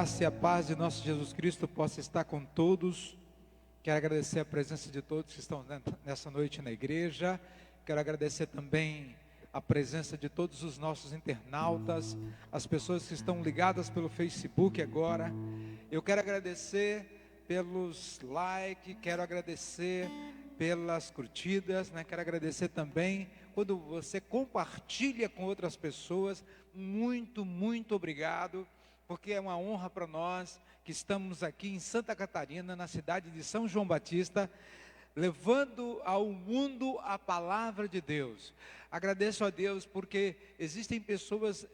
graça e a paz de nosso Jesus Cristo possa estar com todos. Quero agradecer a presença de todos que estão nessa noite na igreja. Quero agradecer também a presença de todos os nossos internautas, as pessoas que estão ligadas pelo Facebook agora. Eu quero agradecer pelos likes, quero agradecer pelas curtidas, Quero agradecer também quando você compartilha com outras pessoas. Muito, muito obrigado, porque é uma honra para nós que estamos aqui em Santa Catarina, na cidade de São João Batista, levando ao mundo a palavra de Deus. Agradeço a Deus porque existem pessoas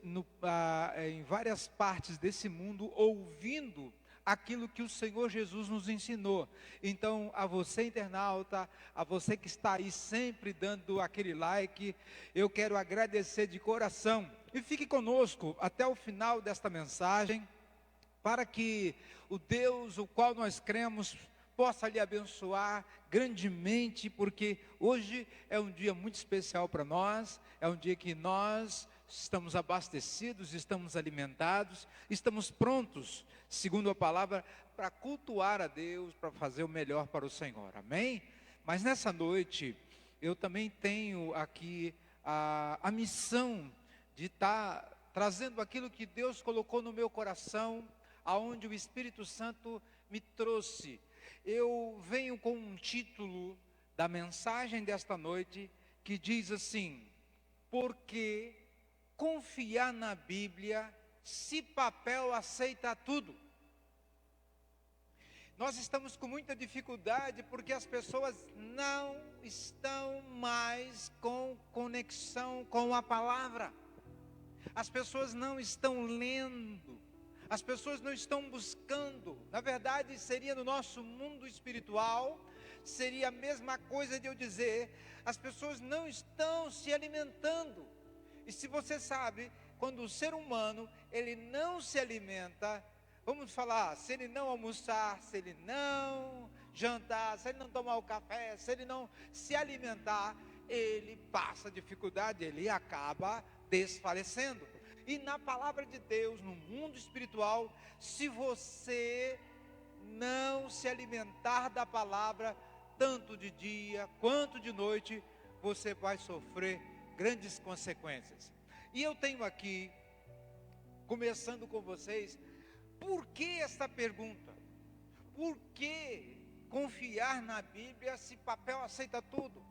em várias partes desse mundo ouvindo aquilo que o Senhor Jesus nos ensinou. Então, a você internauta, a você que está aí sempre dando aquele like, eu quero agradecer de coração. E fique conosco até o final desta mensagem, para que o Deus, o qual nós cremos, possa lhe abençoar grandemente, porque hoje é um dia muito especial para nós, é um dia que nós estamos abastecidos, estamos alimentados, estamos prontos, segundo a palavra, para cultuar a Deus, para fazer o melhor para o Senhor, amém? Mas nessa noite, eu também tenho aqui a missão de estar trazendo aquilo que Deus colocou no meu coração, aonde o Espírito Santo me trouxe. Eu venho com um título da mensagem desta noite, que diz assim: por que confiar na Bíblia, se papel aceita tudo? Nós estamos com muita dificuldade, porque as pessoas não estão mais com conexão com a palavra. As pessoas não estão lendo, as pessoas não estão buscando. Na verdade, seria no nosso mundo espiritual, seria a mesma coisa de eu dizer, as pessoas não estão se alimentando. E se você sabe, quando o ser humano, ele não se alimenta, vamos falar, se ele não almoçar, se ele não jantar, se ele não tomar o café, se ele não se alimentar, ele passa dificuldade, ele acaba desfalecendo. E na palavra de Deus, no mundo espiritual, se você não se alimentar da palavra, tanto de dia quanto de noite, você vai sofrer grandes consequências. E eu tenho aqui, começando com vocês, por que esta pergunta? Por que confiar na Bíblia se papel aceita tudo?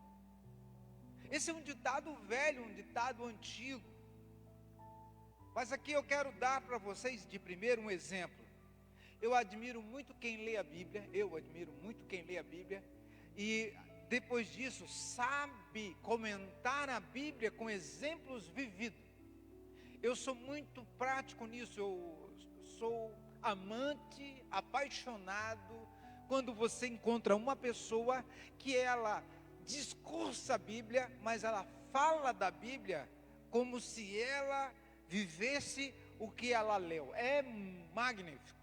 Esse é um ditado velho, um ditado antigo. Mas aqui eu quero dar para vocês de primeiro um exemplo. Eu admiro muito quem lê a Bíblia, e depois disso sabe comentar a Bíblia com exemplos vividos. Eu sou muito prático nisso, eu sou amante, apaixonado, quando você encontra uma pessoa que ela discursa a Bíblia, mas ela fala da Bíblia como se ela vivesse o que ela leu. É magnífico.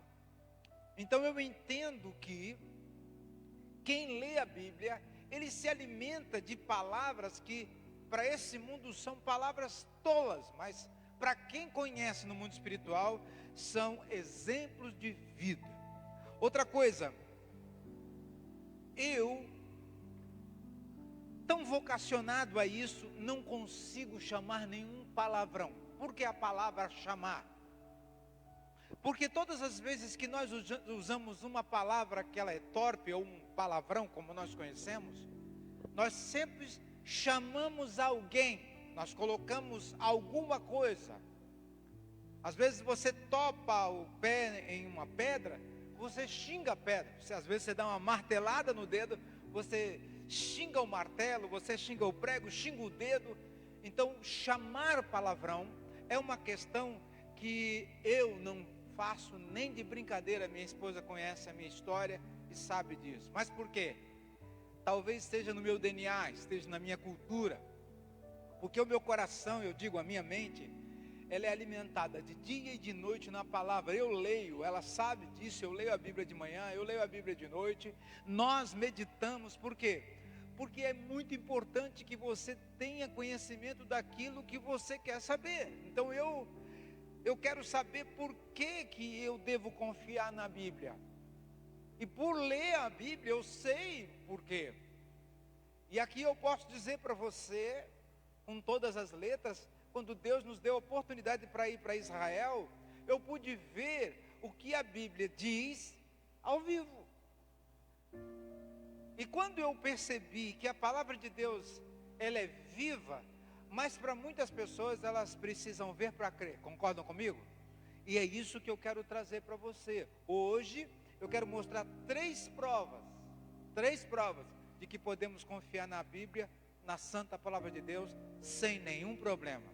Então eu entendo que quem lê a Bíblia, ele se alimenta de palavras que para esse mundo são palavras tolas, mas para quem conhece no mundo espiritual, são exemplos de vida. Outra coisa, eu, tão vocacionado a isso, não consigo chamar nenhum palavrão. Por que a palavra chamar? Porque todas as vezes que nós usamos uma palavra que ela é torpe, ou um palavrão como nós conhecemos, nós sempre chamamos alguém, nós colocamos alguma coisa. Às vezes você topa o pé em uma pedra, você xinga a pedra. Às vezes você dá uma martelada no dedo, você xinga o martelo, você xinga o prego, xinga o dedo. Então chamar palavrão é uma questão que eu não faço nem de brincadeira. Minha esposa conhece a minha história e sabe disso. Mas por quê? Talvez esteja no meu DNA, esteja na minha cultura. Porque o meu coração, eu digo, a minha mente, ela é alimentada de dia e de noite na palavra. Eu leio, ela sabe disso, eu leio a Bíblia de manhã, eu leio a Bíblia de noite. Nós meditamos, por quê? Porque é muito importante que você tenha conhecimento daquilo que você quer saber. Então eu eu quero saber por que eu devo confiar na Bíblia. E por ler a Bíblia, eu sei por quê. E aqui eu posso dizer para você, com todas as letras, quando Deus nos deu a oportunidade para ir para Israel, eu pude ver o que a Bíblia diz ao vivo. E quando eu percebi que a palavra de Deus, ela é viva, mas para muitas pessoas elas precisam ver para crer, concordam comigo? E é isso que eu quero trazer para você. Hoje eu quero mostrar três provas de que podemos confiar na Bíblia, na santa palavra de Deus, sem nenhum problema.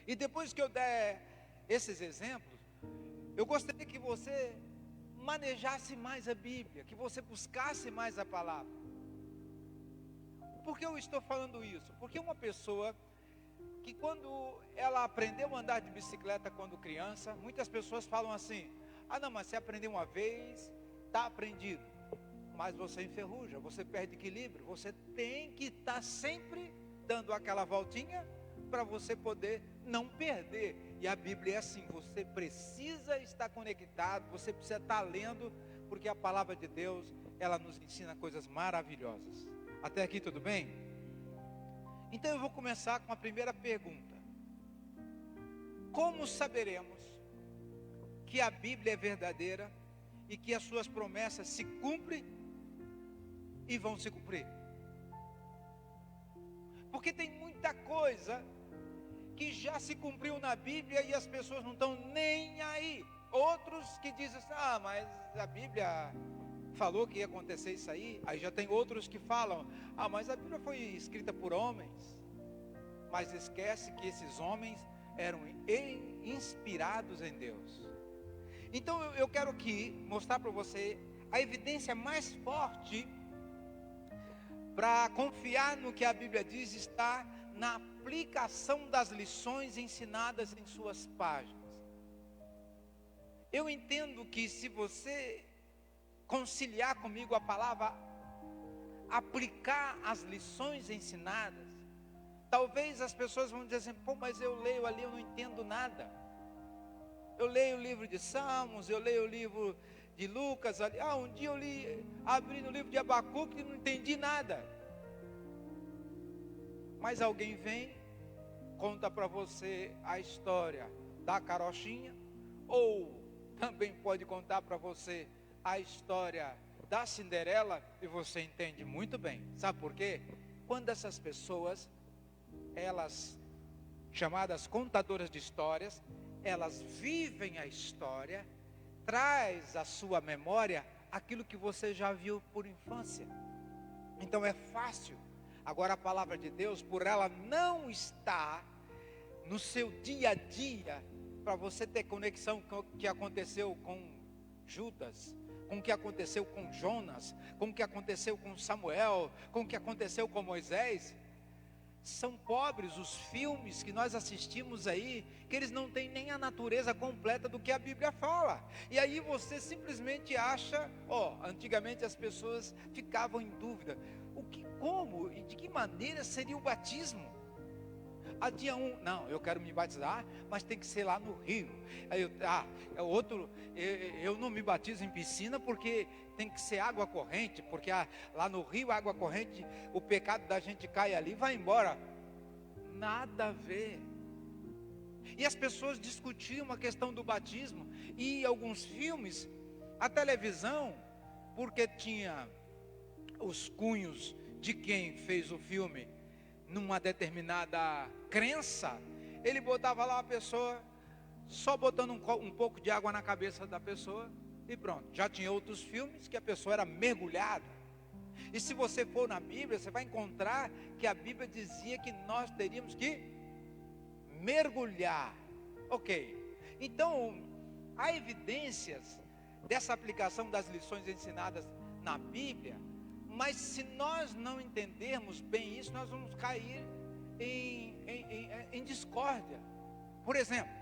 E depois que eu der esses exemplos, eu gostaria que você manejasse mais a Bíblia, que você buscasse mais a palavra. Por que eu estou falando isso? Porque uma pessoa que quando ela aprendeu a andar de bicicleta quando criança, muitas pessoas falam assim: ah não, mas você aprendeu uma vez, está aprendido. Mas você enferruja, você perde equilíbrio, você tem que estar sempre dando aquela voltinha para você poder não perder. E a Bíblia é assim, você precisa estar conectado, você precisa estar lendo, porque a palavra de Deus, ela nos ensina coisas maravilhosas. Até aqui tudo bem? Então eu vou começar com a primeira pergunta. Como saberemos que a Bíblia é verdadeira e que as suas promessas se cumprem e vão se cumprir? Porque tem muita coisa que já se cumpriu na Bíblia e as pessoas não estão nem aí. Outros que dizem assim: ah, mas a Bíblia falou que ia acontecer isso aí. Aí já tem outros que falam: ah, mas a Bíblia foi escrita por homens. Mas esquece que esses homens eram inspirados em Deus. Então eu quero aqui mostrar para você a evidência mais forte para confiar no que a Bíblia diz, está na aplicação das lições ensinadas em suas páginas. Eu entendo que se você conciliar comigo a palavra aplicar as lições ensinadas, talvez as pessoas vão dizer assim: pô, mas eu leio ali, eu não entendo nada. Eu leio o livro de Salmos, eu leio o livro de Lucas ali. Ah, um dia eu abri no livro de Abacuque e não entendi nada. Mas alguém vem, conta para você a história da carochinha, ou também pode contar para você a história da Cinderela, e você entende muito bem. Sabe por quê? Quando essas pessoas, elas chamadas contadoras de histórias, elas vivem a história, traz à sua memória aquilo que você já viu por infância. Então é fácil. Agora a palavra de Deus, por ela não estar no seu dia a dia, para você ter conexão com o que aconteceu com Judas, com o que aconteceu com Jonas, com o que aconteceu com Samuel, com o que aconteceu com Moisés. São pobres os filmes que nós assistimos aí, que eles não têm nem a natureza completa do que a Bíblia fala. E aí você simplesmente acha, antigamente as pessoas ficavam em dúvida: como e de que maneira seria o batismo? Dia não, eu quero me batizar, mas tem que ser lá no rio. Aí eu não me batizo em piscina porque tem que ser água corrente, porque lá no rio, água corrente, o pecado da gente cai ali e vai embora. Nada a ver. E as pessoas discutiam a questão do batismo, e alguns filmes, a televisão, porque tinha os cunhos de quem fez o filme numa determinada crença, ele botava lá a pessoa, só botando um pouco de água na cabeça da pessoa, e pronto. Já tinha outros filmes que a pessoa era mergulhada. E se você for na Bíblia, você vai encontrar que a Bíblia dizia que nós teríamos que mergulhar. Ok, então há evidências dessa aplicação das lições ensinadas na Bíblia, mas se nós não entendermos bem isso, nós vamos cair em discórdia. Por exemplo,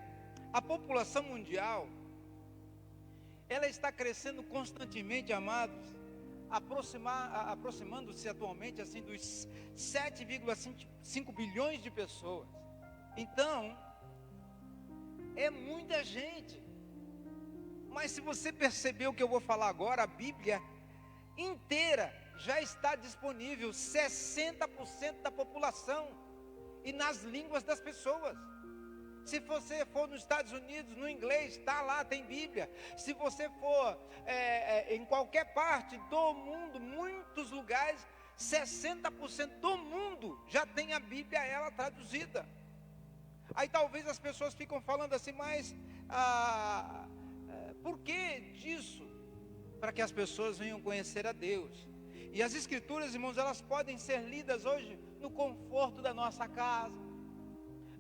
a população mundial, ela está crescendo constantemente, amados, aproximando-se atualmente assim dos 7,5 bilhões de pessoas. Então, É muita gente. Mas se você perceber o que eu vou falar agora, a Bíblia inteira já está disponível, 60% da população, e nas línguas das pessoas. Se você for nos Estados Unidos, no inglês, está lá, tem Bíblia. Se você for em qualquer parte do mundo, muitos lugares, 60% do mundo já tem a Bíblia, ela traduzida. Aí talvez as pessoas ficam falando assim, mas por que disso? Para que as pessoas venham conhecer a Deus. E as Escrituras, irmãos, elas podem ser lidas hoje no conforto da nossa casa.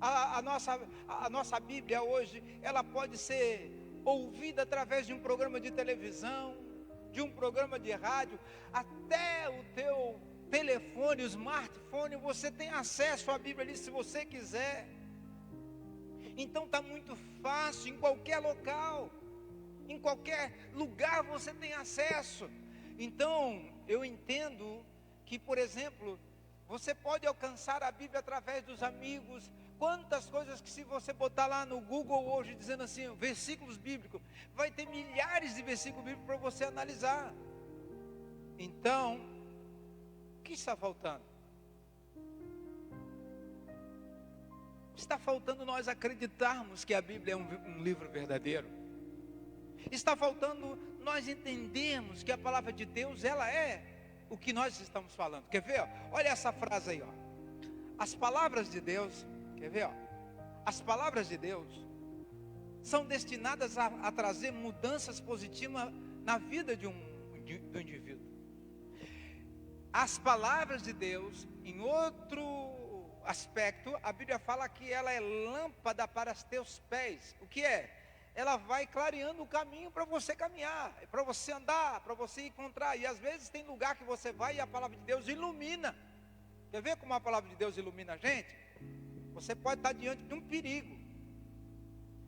A nossa Bíblia hoje, ela pode ser ouvida através de um programa de televisão, de um programa de rádio, até o teu telefone, o smartphone, você tem acesso à Bíblia ali se você quiser. Então está muito fácil, em qualquer local, em qualquer lugar você tem acesso. Então eu entendo que, por exemplo, você pode alcançar a Bíblia através dos amigos. Quantas coisas que se você botar lá no Google hoje, dizendo assim, versículos bíblicos, vai ter milhares de versículos bíblicos para você analisar. Então, o que está faltando? Está faltando nós acreditarmos que a Bíblia é um livro verdadeiro. Está faltando nós entendermos que a palavra de Deus, ela é o que nós estamos falando. Quer ver? Olha essa frase aí, ó. As palavras de Deus, quer ver? Ó? As palavras de Deus são destinadas a trazer mudanças positivas na vida do indivíduo. As palavras de Deus, em outro aspecto, a Bíblia fala que ela é lâmpada para os teus pés. O que é? Ela vai clareando o caminho para você caminhar, para você andar, para você encontrar. E às vezes tem lugar que você vai e a palavra de Deus ilumina. Quer ver como a palavra de Deus ilumina a gente? Você pode estar diante de um perigo,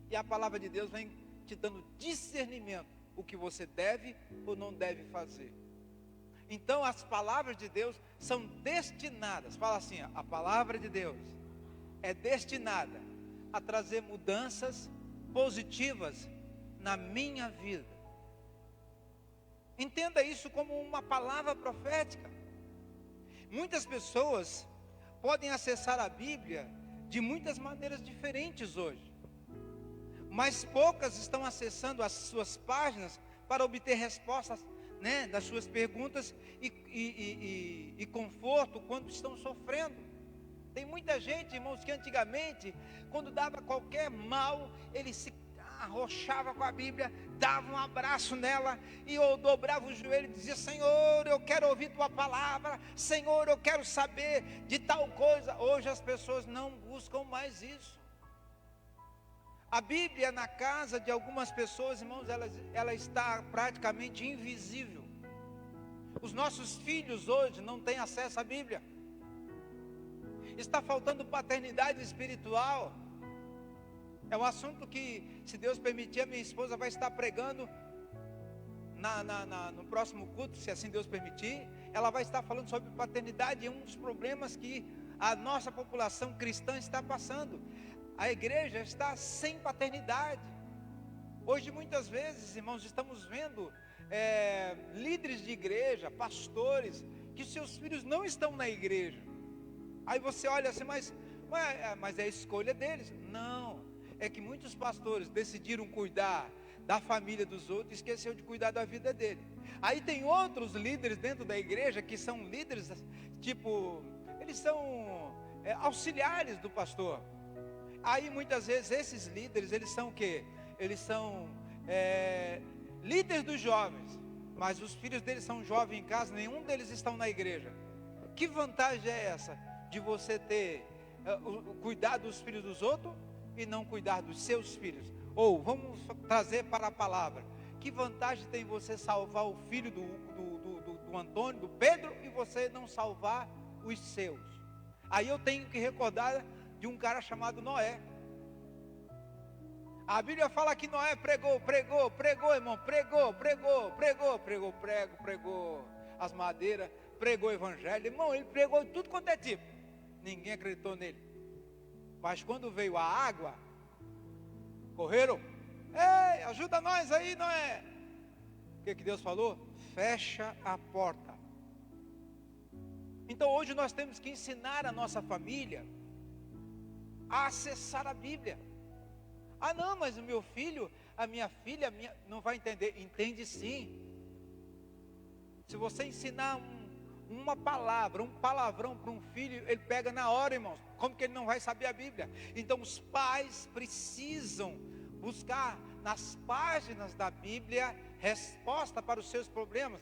e a palavra de Deus vem te dando discernimento, o que você deve ou não deve fazer. Então as palavras de Deus são destinadas, fala assim, a palavra de Deus é destinada a trazer mudanças positivas na minha vida. Entenda isso como uma palavra profética. Muitas pessoas podem acessar a Bíblia de muitas maneiras diferentes hoje, mas poucas estão acessando as suas páginas para obter respostas, né, das suas perguntas e conforto quando estão sofrendo. Tem muita gente, irmãos, que antigamente, quando dava qualquer mal, ele se arrochava com a Bíblia, dava um abraço nela, e eu dobrava o joelho e dizia, Senhor, eu quero ouvir tua palavra, Senhor, eu quero saber de tal coisa. Hoje as pessoas não buscam mais isso. A Bíblia na casa de algumas pessoas, irmãos, ela está praticamente invisível. Os nossos filhos hoje não têm acesso à Bíblia. Está faltando paternidade espiritual. É um assunto que, se Deus permitir, a minha esposa vai estar pregando no próximo culto, se assim Deus permitir. Ela vai estar falando sobre paternidade, e um dos problemas que a nossa população cristã está passando. A igreja está sem paternidade. Hoje muitas vezes, irmãos, estamos vendo líderes de igreja, pastores, que seus filhos não estão na igreja. Aí você olha assim, mas é a escolha deles. Não, é que muitos pastores decidiram cuidar da família dos outros e esqueceu de cuidar da vida dele. Aí tem outros líderes dentro da igreja que são líderes, tipo, eles são auxiliares do pastor. Aí muitas vezes esses líderes, eles são o quê? Eles são líderes dos jovens, mas os filhos deles são jovens em casa, nenhum deles estão na igreja. Que vantagem é essa? De você ter cuidar dos filhos dos outros e não cuidar dos seus filhos. Ou vamos trazer para a palavra, que vantagem tem você salvar o filho do Antônio, do Pedro, e você não salvar os seus? Aí eu tenho que recordar de um cara chamado Noé. A Bíblia fala que Noé pregou, irmão, pregou as madeiras, pregou o evangelho, irmão, ele pregou de tudo quanto é tipo. Ninguém acreditou nele. Mas quando veio a água, Correram? Ei, ajuda nós aí, Noé. O que Deus falou? Fecha a porta. Então hoje nós temos que ensinar a nossa família a acessar a Bíblia. Ah não, mas o meu filho, a minha filha, não vai entender. Entende sim. Se você ensinar uma palavra, um palavrão para um filho, ele pega na hora, irmãos. Como que ele não vai saber a Bíblia? Então os pais precisam buscar nas páginas da Bíblia resposta para os seus problemas.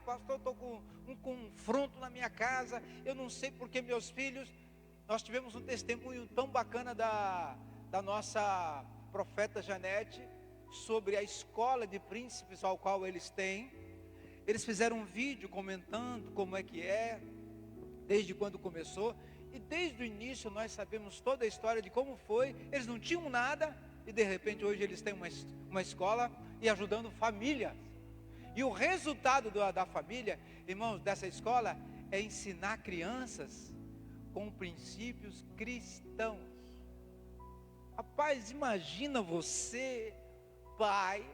Pastor, estou com um confronto na minha casa, eu não sei porque meus filhos... Nós tivemos um testemunho tão bacana da nossa profeta Janete, sobre a escola de príncipes ao qual eles têm. Eles fizeram um vídeo comentando como é que é, desde quando começou, e desde o início nós sabemos toda a história de como foi. Eles não tinham nada, e de repente hoje eles têm uma escola e ajudando famílias. E o resultado da família, irmãos, dessa escola, é ensinar crianças com princípios cristãos. Rapaz, imagina você, pai,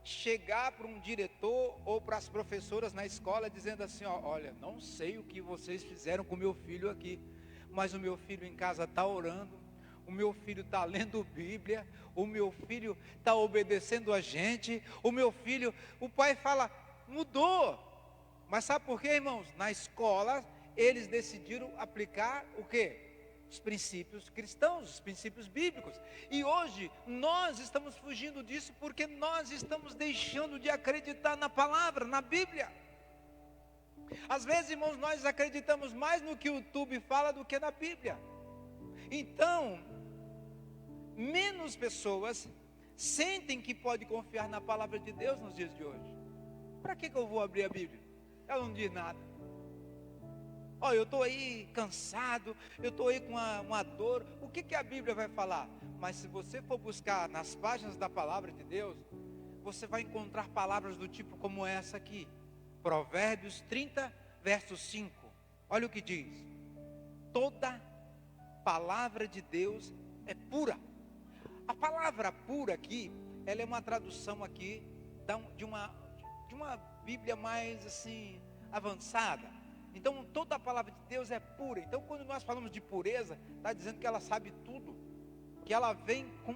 chegar para um diretor ou para as professoras na escola dizendo assim, olha, não sei o que vocês fizeram com o meu filho aqui, mas o meu filho em casa está orando, o meu filho está lendo Bíblia, o meu filho está obedecendo a gente, o pai fala, mudou. Mas sabe por quê, irmãos? Na escola, eles decidiram aplicar o quê? Os princípios cristãos, os princípios bíblicos. E hoje, nós estamos fugindo disso porque nós estamos deixando de acreditar na palavra, na Bíblia. Às vezes, irmãos, nós acreditamos mais no que o YouTube fala do que na Bíblia. Então, menos pessoas sentem que pode confiar na palavra de Deus nos dias de hoje. Para que eu vou abrir a Bíblia? Ela não diz nada. Eu estou aí cansado, eu estou aí com uma dor. O que a Bíblia vai falar? Mas se você for buscar nas páginas da palavra de Deus, você vai encontrar palavras do tipo como essa aqui. Provérbios 30, verso 5. Olha o que diz. Toda palavra de Deus é pura. A palavra pura aqui, ela é uma tradução aqui de uma Bíblia mais assim, avançada. Então toda a palavra de Deus é pura. Então quando nós falamos de pureza, está dizendo que ela sabe tudo. Que ela vem com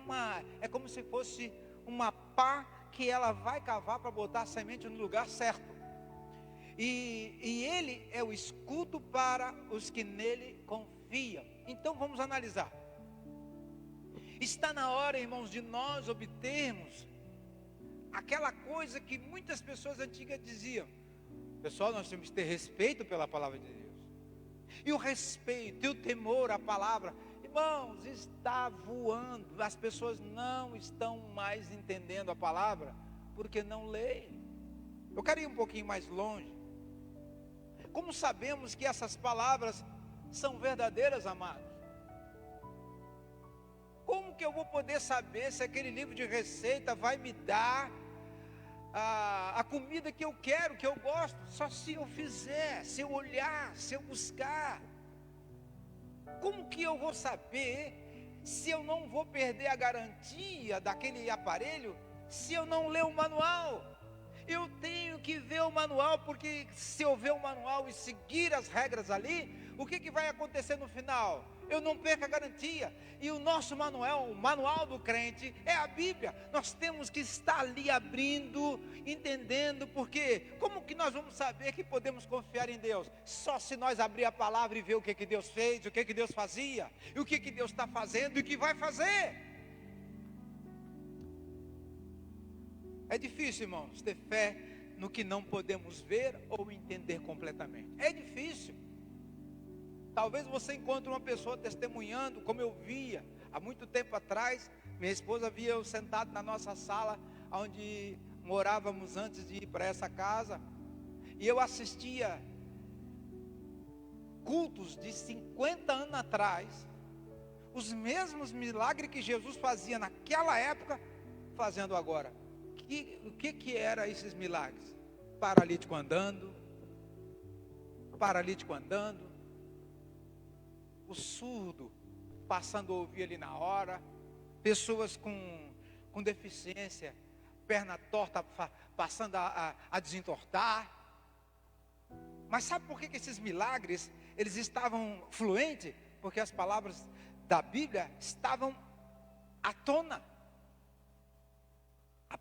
é como se fosse uma pá que ela vai cavar para botar a semente no lugar certo. E ele é o escudo para os que nele confiam. Então vamos analisar. Está na hora, irmãos, de nós obtermos aquela coisa que muitas pessoas antigas diziam. Pessoal, nós temos que ter respeito pela palavra de Deus. E o respeito e o temor à palavra, irmãos, está voando. As pessoas não estão mais entendendo a palavra porque não leem. Eu quero ir um pouquinho mais longe. Como sabemos que essas palavras são verdadeiras, amados? Como que eu vou poder saber se aquele livro de receita vai me dar a comida que eu quero, que eu gosto? Só se eu fizer, se eu olhar, se eu buscar. Como que eu vou saber se eu não vou perder a garantia daquele aparelho se eu não ler o manual? Eu tenho que ver o manual, porque se eu ver o manual e seguir as regras ali, o que vai acontecer no final? Eu não perco a garantia. E o nosso manual, o manual do crente, é a Bíblia. Nós temos que estar ali abrindo, entendendo, porque como que nós vamos saber que podemos confiar em Deus? Só se nós abrir a palavra e ver o que Deus fez, o que Deus fazia, e o que Deus está fazendo e o que vai fazer. É difícil, irmãos, ter fé no que não podemos ver ou entender completamente. É difícil. Talvez você encontre uma pessoa testemunhando, como eu via há muito tempo atrás. Minha esposa via eu sentado na nossa sala, onde morávamos antes de ir para essa casa, e eu assistia cultos de 50 anos atrás, os mesmos milagres que Jesus fazia naquela época, fazendo agora. O que eram esses milagres? Paralítico andando, o surdo passando a ouvir ali na hora, pessoas com com deficiência, perna torta, passando a desentortar. Mas sabe por que esses milagres, eles estavam fluentes? Porque as palavras da Bíblia estavam à tona. A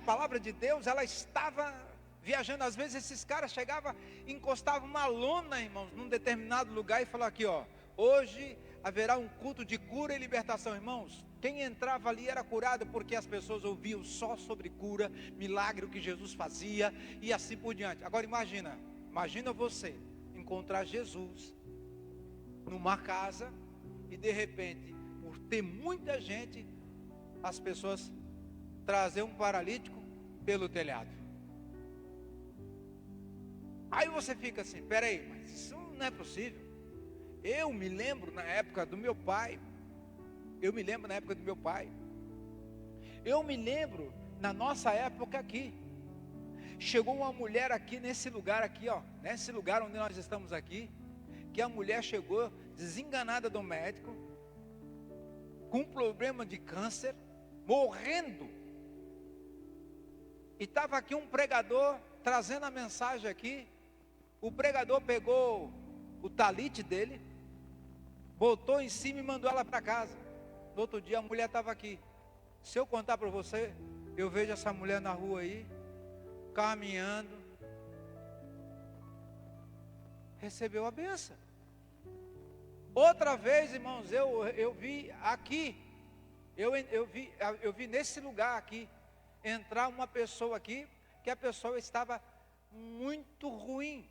palavra de Deus, ela estava viajando. Às vezes esses caras chegavam, encostavam uma lona, irmãos, num determinado lugar e falavam aqui, ó, hoje haverá um culto de cura e libertação. Irmãos, quem entrava ali era curado, porque as pessoas ouviam só sobre cura, milagre, o que Jesus fazia e assim por diante. Agora imagina você encontrar Jesus numa casa e de repente, por ter muita gente, as pessoas trazer um paralítico pelo telhado. Aí você fica assim, peraí, mas isso não é possível. Eu me lembro na época do meu pai. Eu me lembro na nossa época aqui. Chegou uma mulher aqui nesse lugar aqui, ó, nesse lugar onde nós estamos aqui, que a mulher chegou desenganada do médico, com problema de câncer, morrendo. E estava aqui um pregador trazendo a mensagem aqui. O pregador pegou o talite dele, botou em cima e mandou ela para casa. No outro dia a mulher estava aqui. Se eu contar para você, eu vejo essa mulher na rua aí, caminhando, recebeu a benção. Outra vez, irmãos, eu vi aqui, eu vi nesse lugar aqui, entrar uma pessoa aqui, que a pessoa estava muito ruim,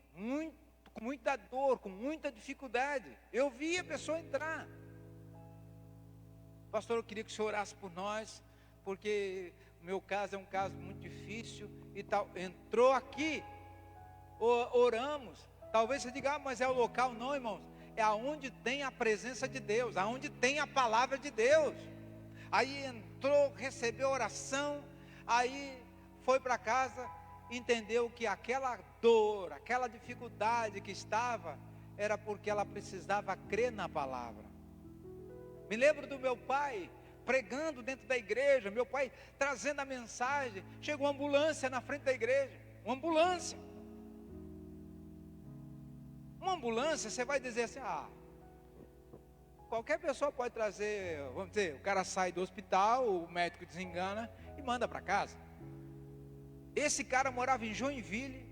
com muita dor, com muita dificuldade. Eu vi a pessoa entrar. Pastor, eu queria que o senhor orasse por nós, porque o meu caso é um caso muito difícil e tal. Entrou aqui, oramos. Talvez você diga, mas é o local. Não, irmãos, é aonde tem a presença de Deus, aonde tem a palavra de Deus. Aí entrou, recebeu oração, aí foi para casa, entendeu que aquela dor, aquela dificuldade que estava, era porque ela precisava crer na palavra. Me lembro do meu pai pregando dentro da igreja, meu pai trazendo a mensagem. Chegou uma ambulância na frente da igreja, uma ambulância, você vai dizer assim, qualquer pessoa pode trazer, vamos dizer, o cara sai do hospital, o médico desengana e manda para casa. Esse cara morava em Joinville,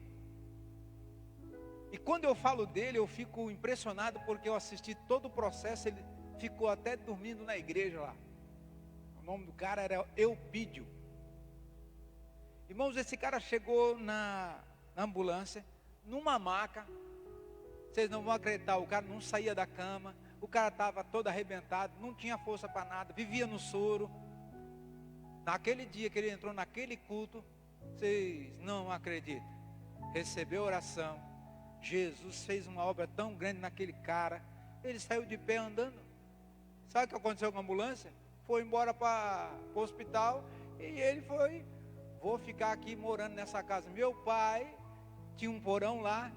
e quando eu falo dele, eu fico impressionado, porque eu assisti todo o processo. Ele ficou até dormindo na igreja lá. O nome do cara era Eupídio. Irmãos, esse cara chegou na ambulância, numa maca. Vocês não vão acreditar, o cara não saía da cama, o cara estava todo arrebentado, não tinha força para nada, vivia no soro. Naquele dia que ele entrou naquele culto, vocês não acreditam, recebeu oração. Jesus fez uma obra tão grande naquele cara. Ele saiu de pé andando. Sabe o que aconteceu com a ambulância? Foi embora para o hospital. E ele foi, vou ficar aqui morando nessa casa. Meu pai tinha um porão lá,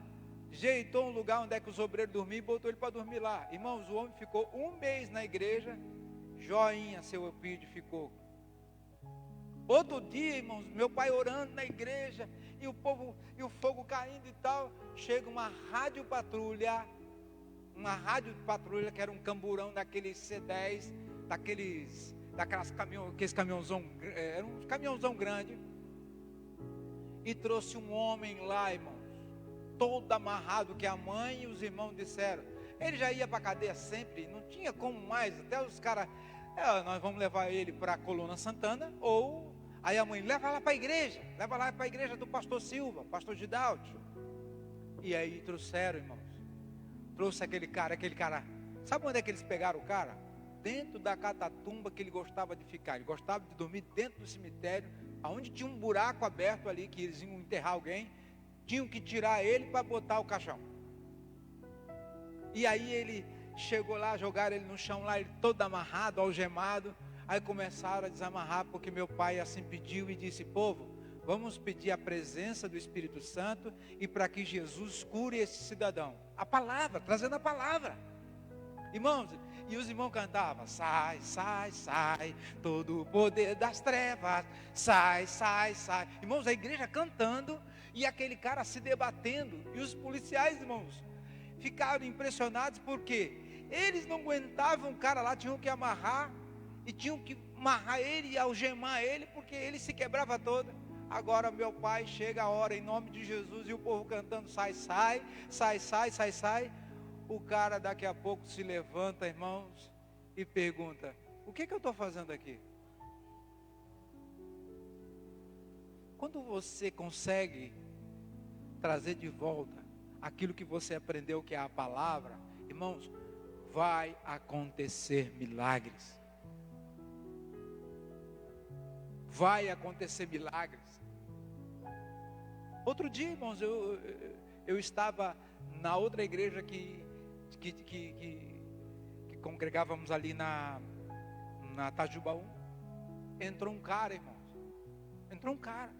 ajeitou um lugar onde é que os obreiros dormiam e botou ele para dormir lá. Irmãos, o homem ficou 1 mês na igreja. Joinha, seu Eupídio ficou. Outro dia, irmãos, meu pai orando na igreja, e o povo, e o fogo caindo e tal. Chega uma rádio patrulha, que era um camburão daqueles C10, aqueles caminhãozão, era um caminhãozão grande, e trouxe um homem lá, irmãos, todo amarrado, que a mãe e os irmãos disseram. Ele já ia para a cadeia sempre, não tinha como mais, até os caras, nós vamos levar ele para a Coluna Santana, ou, aí a mãe, leva lá para a igreja do pastor Silva, pastor Gidaltio. E aí trouxeram, irmãos, trouxe aquele cara, sabe onde é que eles pegaram o cara? Dentro da catatumba que ele gostava de ficar. Ele gostava de dormir dentro do cemitério, aonde tinha um buraco aberto ali, que eles iam enterrar alguém, tinham que tirar ele para botar o caixão. E aí ele chegou lá, jogaram ele no chão lá, ele todo amarrado, algemado. Aí começaram a desamarrar, porque meu pai assim pediu e disse, povo, vamos pedir a presença do Espírito Santo, e para que Jesus cure esse cidadão. A palavra, trazendo a palavra. Irmãos, E os irmãos cantavam: sai, sai, sai, todo o poder das trevas, sai, sai, sai. Irmãos, a igreja cantando e aquele cara se debatendo. E os policiais, irmãos, ficaram impressionados porque eles não aguentavam o cara lá, tinham que amarrar. E tinham que amarrar ele e algemar ele, porque ele se quebrava todo. Agora, meu Pai, chega a hora, em nome de Jesus, e o povo cantando: sai, sai, sai, sai, sai, sai. O cara daqui a pouco se levanta, irmãos, e pergunta: o que eu estou fazendo aqui? Quando você consegue trazer de volta aquilo que você aprendeu, que é a palavra, irmãos, vai acontecer milagres. Vai acontecer milagres. Outro dia, irmãos, eu estava na outra igreja que congregávamos ali na Tajubaú. Entrou um cara, irmãos. Entrou um cara.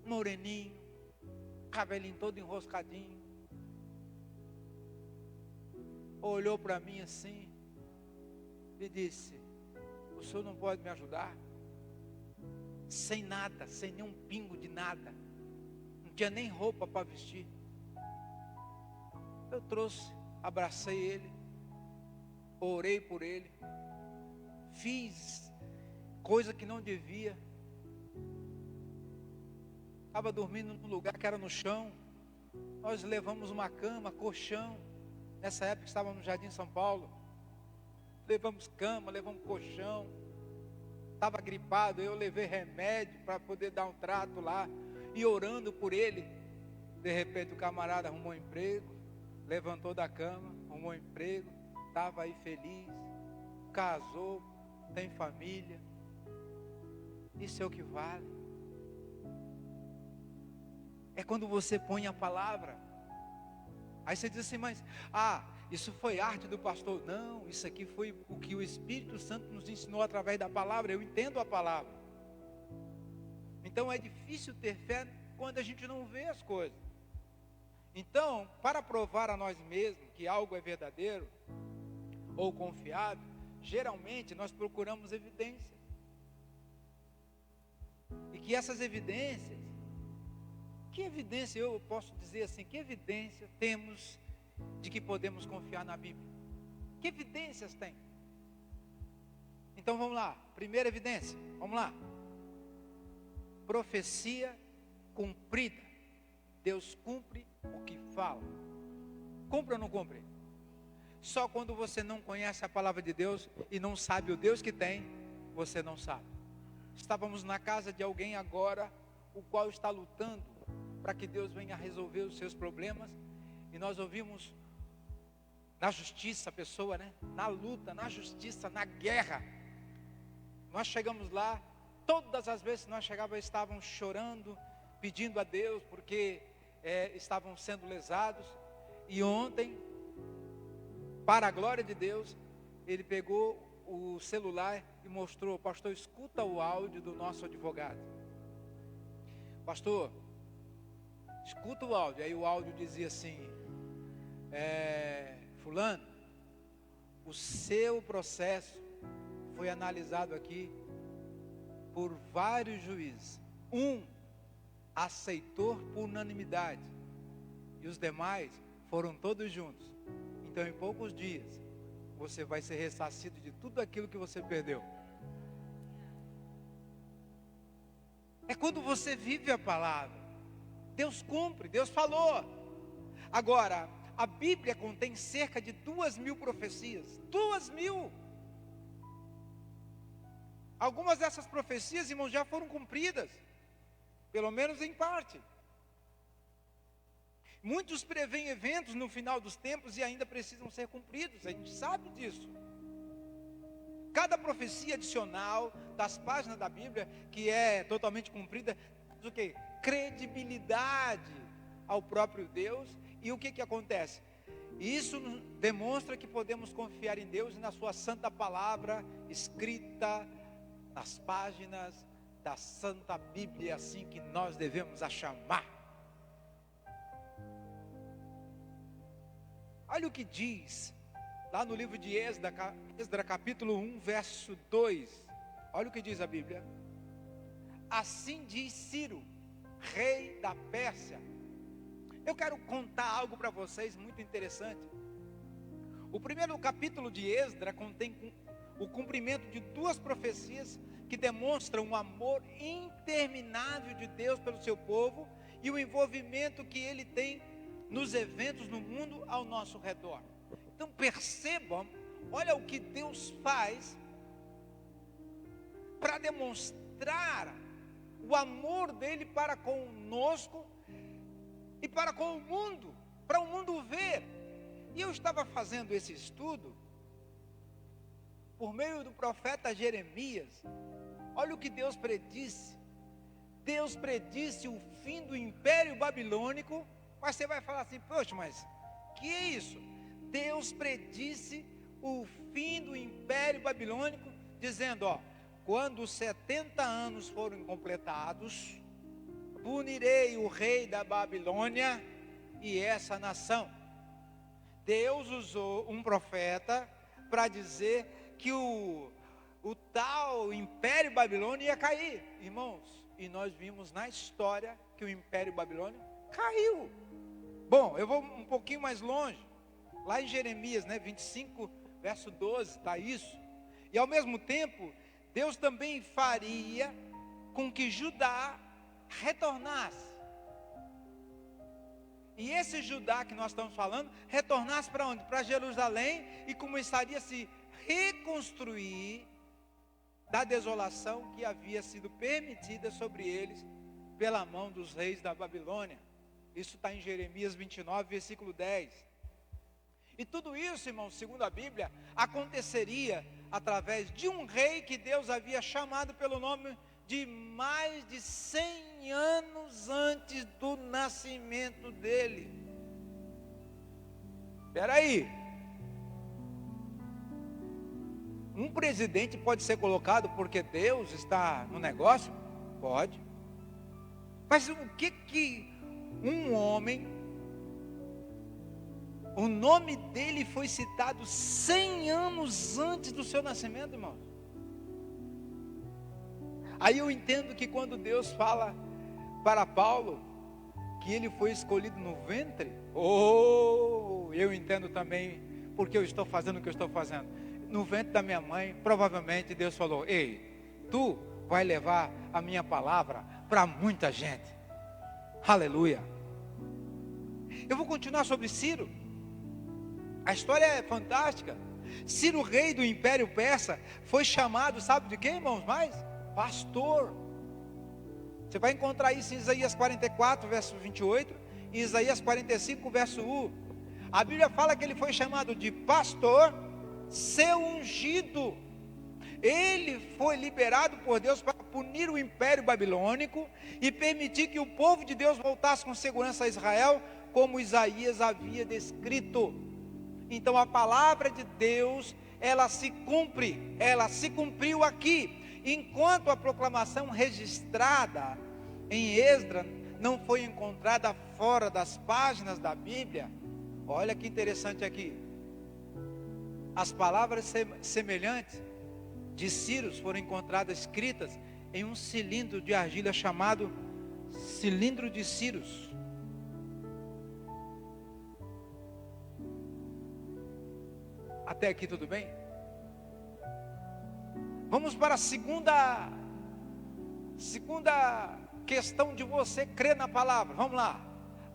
Moreninho, cabelinho todo enroscadinho. Olhou para mim assim e disse: o senhor não pode me ajudar? Sem nada, sem nenhum pingo de nada. Não tinha nem roupa para vestir. Eu trouxe, abracei ele, orei por ele, fiz coisa que não devia. Estava dormindo num lugar que era no chão. Nós levamos uma cama, colchão. Nessa época estávamos no Jardim São Paulo. Levamos cama, levamos colchão. Estava gripado, eu levei remédio para poder dar um trato lá. E orando por ele. De repente o camarada arrumou um emprego. Levantou da cama, arrumou um emprego. Estava aí feliz. Casou, tem família. Isso é o que vale. É quando você põe a palavra. Aí você diz assim: mas isso foi arte do pastor. Não, isso aqui foi o que o Espírito Santo nos ensinou através da palavra. Eu entendo a palavra. Então é difícil ter fé quando a gente não vê as coisas. Então, para provar a nós mesmos que algo é verdadeiro ou confiável, geralmente nós procuramos evidências. E que essas evidências, que evidência eu posso dizer assim, que evidência temos de que podemos confiar na Bíblia? Que evidências tem? Então vamos lá, primeira evidência, vamos lá. Profecia cumprida. Deus cumpre o que fala. Cumpre ou não cumpre? Só quando você não conhece a palavra de Deus e não sabe o Deus que tem, você não sabe. Estávamos na casa de alguém agora, o qual está lutando para que Deus venha resolver os seus problemas. E nós ouvimos na justiça a pessoa, né? Na luta, na justiça, na guerra. Nós chegamos lá, todas as vezes que nós chegávamos, estavam chorando, pedindo a Deus, porque estavam sendo lesados. E ontem, para a glória de Deus, ele pegou o celular e mostrou: pastor, escuta o áudio do nosso advogado. Pastor, escuta o áudio. Aí o áudio dizia assim: fulano, o seu processo foi analisado aqui por vários juízes. Um aceitou por unanimidade e os demais foram todos juntos. Então, em poucos dias, você vai ser ressarcido de tudo aquilo que você perdeu. É quando você vive a palavra. Deus cumpre, Deus falou. Agora, a Bíblia contém cerca de 2.000 profecias. 2.000. Algumas dessas profecias, irmãos, já foram cumpridas. Pelo menos em parte. Muitos prevêem eventos no final dos tempos e ainda precisam ser cumpridos. A gente sabe disso. Cada profecia adicional das páginas da Bíblia, que é totalmente cumprida, diz o quê? Credibilidade ao próprio Deus. E o que acontece? Isso demonstra que podemos confiar em Deus e na sua santa palavra, escrita nas páginas da Santa Bíblia, assim que nós devemos a chamar. Olha o que diz Lá no livro de Esdras capítulo 1, verso 2. Olha o que diz a Bíblia. Assim diz Ciro, rei da Pérsia. Eu quero contar algo para vocês muito interessante. O primeiro capítulo de Esdras contém o cumprimento de duas profecias que demonstram um amor interminável de Deus pelo seu povo e o envolvimento que ele tem nos eventos no mundo ao nosso redor. Então percebam, olha o que Deus faz para demonstrar o amor dele para conosco e para com o mundo, para o mundo ver. E eu estava fazendo esse estudo por meio do profeta Jeremias. Olha o que Deus predisse. Deus predisse o fim do Império Babilônico. Mas você vai falar assim, poxa, mas que é isso? Deus predisse o fim do Império Babilônico, dizendo, quando os 70 anos forem completados, punirei o rei da Babilônia e essa nação. Deus usou um profeta para dizer que o tal Império Babilônio ia cair, irmãos. E nós vimos na história que o Império Babilônio caiu. Bom, eu vou um pouquinho mais longe. Lá em Jeremias, 25, verso 12, está isso. E ao mesmo tempo, Deus também faria com que Judá retornasse. E esse Judá que nós estamos falando, retornasse para onde? Para Jerusalém, e começaria a se reconstruir da desolação que havia sido permitida sobre eles pela mão dos reis da Babilônia. Isso está em Jeremias 29, versículo 10. E tudo isso, irmãos, segundo a Bíblia, aconteceria através de um rei que Deus havia chamado pelo nome de mais de 100 anos antes do nascimento dele. Espera aí. Um presidente pode ser colocado porque Deus está no negócio? Pode. Mas o que um homem, o nome dele foi citado 100 anos antes do seu nascimento, irmão? Aí eu entendo que quando Deus fala para Paulo que ele foi escolhido no ventre, eu entendo também porque eu estou fazendo o que eu estou fazendo. No ventre da minha mãe, provavelmente Deus falou, ei, tu vai levar a minha palavra para muita gente. Aleluia. Eu vou continuar sobre Ciro. A história é fantástica. Ciro, rei do Império Persa, foi chamado, sabe de quem, irmãos? Mais? Pastor. Você vai encontrar isso em Isaías 44, verso 28, e Isaías 45, verso 1. A Bíblia fala que ele foi chamado de pastor, seu ungido. Ele foi liberado por Deus para punir o Império Babilônico e permitir que o povo de Deus voltasse com segurança a Israel, como Isaías havia descrito. Então a palavra de Deus, ela se cumpre, ela se cumpriu aqui, enquanto a proclamação registrada em Esdras não foi encontrada fora das páginas da Bíblia. Olha que interessante aqui. As palavras semelhantes de Ciro foram encontradas escritas em um cilindro de argila chamado cilindro de Ciro. Até aqui tudo bem? Vamos para a segunda questão de você crer na palavra. Vamos lá.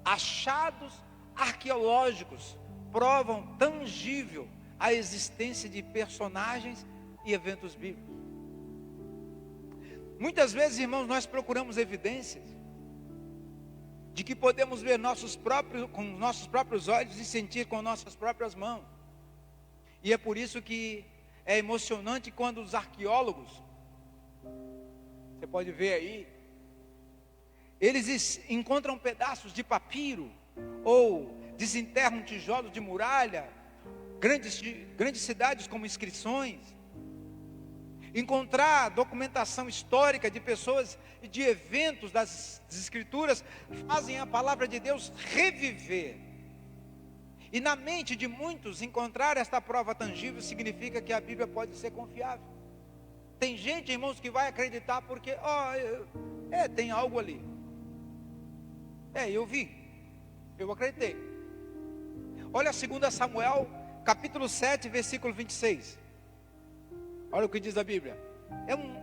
Achados arqueológicos provam tangível a existência de personagens e eventos bíblicos. Muitas vezes, irmãos, nós procuramos evidências de que podemos ver com nossos próprios olhos e sentir com nossas próprias mãos. E é por isso que é emocionante quando os arqueólogos, você pode ver aí, eles encontram pedaços de papiro, ou desenterram tijolos de muralha, grandes cidades como inscrições. Encontrar documentação histórica de pessoas e de eventos das escrituras fazem a palavra de Deus reviver. E na mente de muitos, encontrar esta prova tangível significa que a Bíblia pode ser confiável. Tem gente, irmãos, que vai acreditar porque, tem algo ali. Eu vi, eu acreditei. Olha 2 Samuel, capítulo 7, versículo 26. Olha o que diz a Bíblia.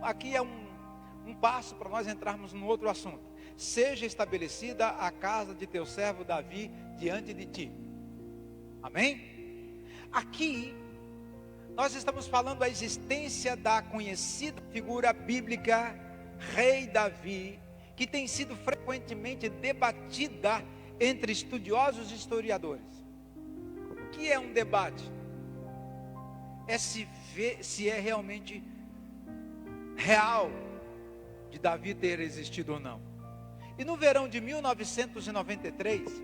Aqui é um passo para nós entrarmos no outro assunto. Seja estabelecida a casa de teu servo Davi diante de ti. Amém? Aqui, nós estamos falando da existência da conhecida figura bíblica, Rei Davi, que tem sido frequentemente debatida entre estudiosos e historiadores. O que é um debate? É se ver se é realmente real de Davi ter existido ou não. E no verão de 1993,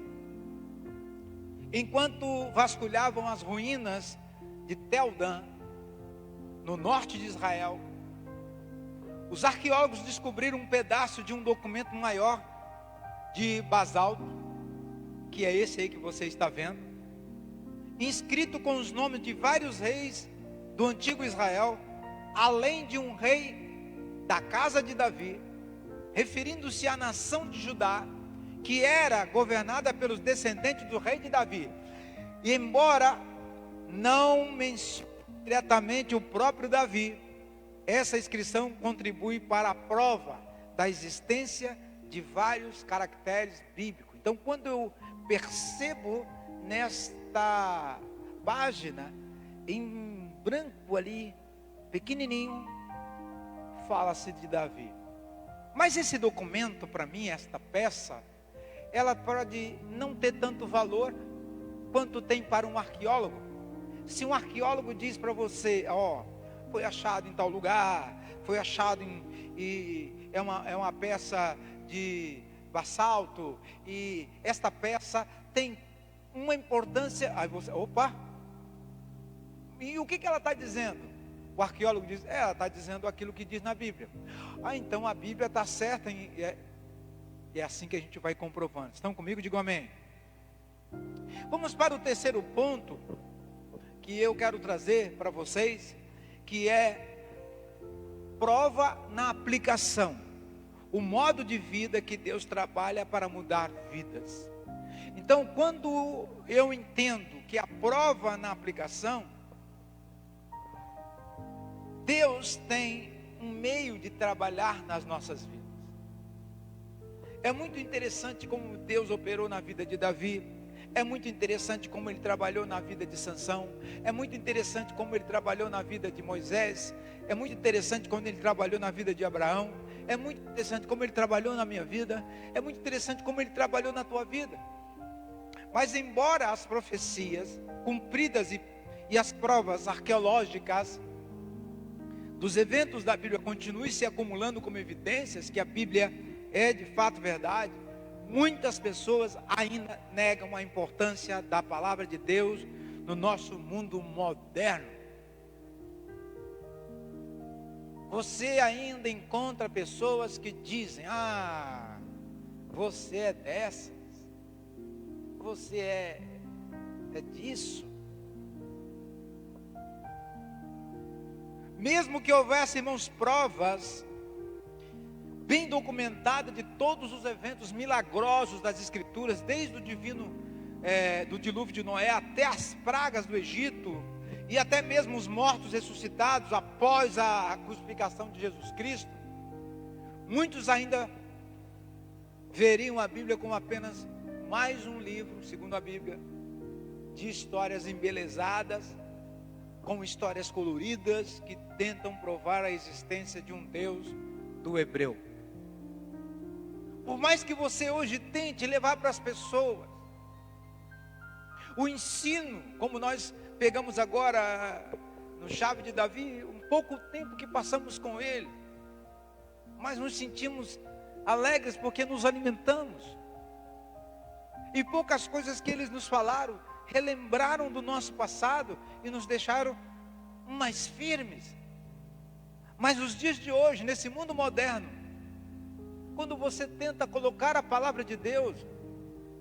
enquanto vasculhavam as ruínas de Tel-Dan, no norte de Israel, os arqueólogos descobriram um pedaço de um documento maior de basalto, que é esse aí que você está vendo, inscrito com os nomes de vários reis do antigo Israel, além de um rei da casa de Davi, referindo-se à nação de Judá, que era governada pelos descendentes do rei de Davi. E embora não mencione diretamente o próprio Davi, essa inscrição contribui para a prova da existência de vários caracteres bíblicos. Então, quando eu percebo nesta página, em branco ali, pequenininho, fala-se de Davi. Mas esse documento, para mim, esta peça, ela pode não ter tanto valor quanto tem para um arqueólogo. Se um arqueólogo diz para você, foi achado em tal lugar, foi achado é uma peça de basalto, e esta peça tem uma importância, aí você, e o que ela está dizendo? O arqueólogo diz, ela está dizendo aquilo que diz na Bíblia. Então a Bíblia está certa, é assim que a gente vai comprovando. Estão comigo? Digam amém. Vamos para o terceiro ponto que eu quero trazer para vocês, que é prova na aplicação. O modo de vida que Deus trabalha para mudar vidas. Então, quando eu entendo que a prova na aplicação, Deus tem um meio de trabalhar nas nossas vidas. É muito interessante como Deus operou na vida de Davi. É muito interessante como Ele trabalhou na vida de Sansão. É muito interessante como Ele trabalhou na vida de Moisés. É muito interessante como Ele trabalhou na vida de Abraão. É muito interessante como Ele trabalhou na minha vida. É muito interessante como Ele trabalhou na tua vida. Mas embora as profecias cumpridas e as provas arqueológicas dos eventos da Bíblia continuem se acumulando como evidências que a Bíblia é de fato verdade, muitas pessoas ainda negam a importância da palavra de Deus no nosso mundo moderno. Você ainda encontra pessoas que dizem, você é dessas, você é disso. Mesmo que houvesse, irmãos, provas bem documentadas de todos os eventos milagrosos das Escrituras, desde o do dilúvio de Noé até as pragas do Egito, e até mesmo os mortos ressuscitados após a crucificação de Jesus Cristo, muitos ainda veriam a Bíblia como apenas mais um livro, segundo a Bíblia, de histórias embelezadas, com histórias coloridas que tentam provar a existência de um Deus do hebreu. Por mais que você hoje tente levar para as pessoas o ensino, como nós pegamos agora no Chave de Davi, um pouco tempo que passamos com ele, mas nos sentimos alegres porque nos alimentamos, e poucas coisas que eles nos falaram relembraram do nosso passado e nos deixaram mais firmes. Mas nos dias de hoje, nesse mundo moderno, quando você tenta colocar a palavra de Deus,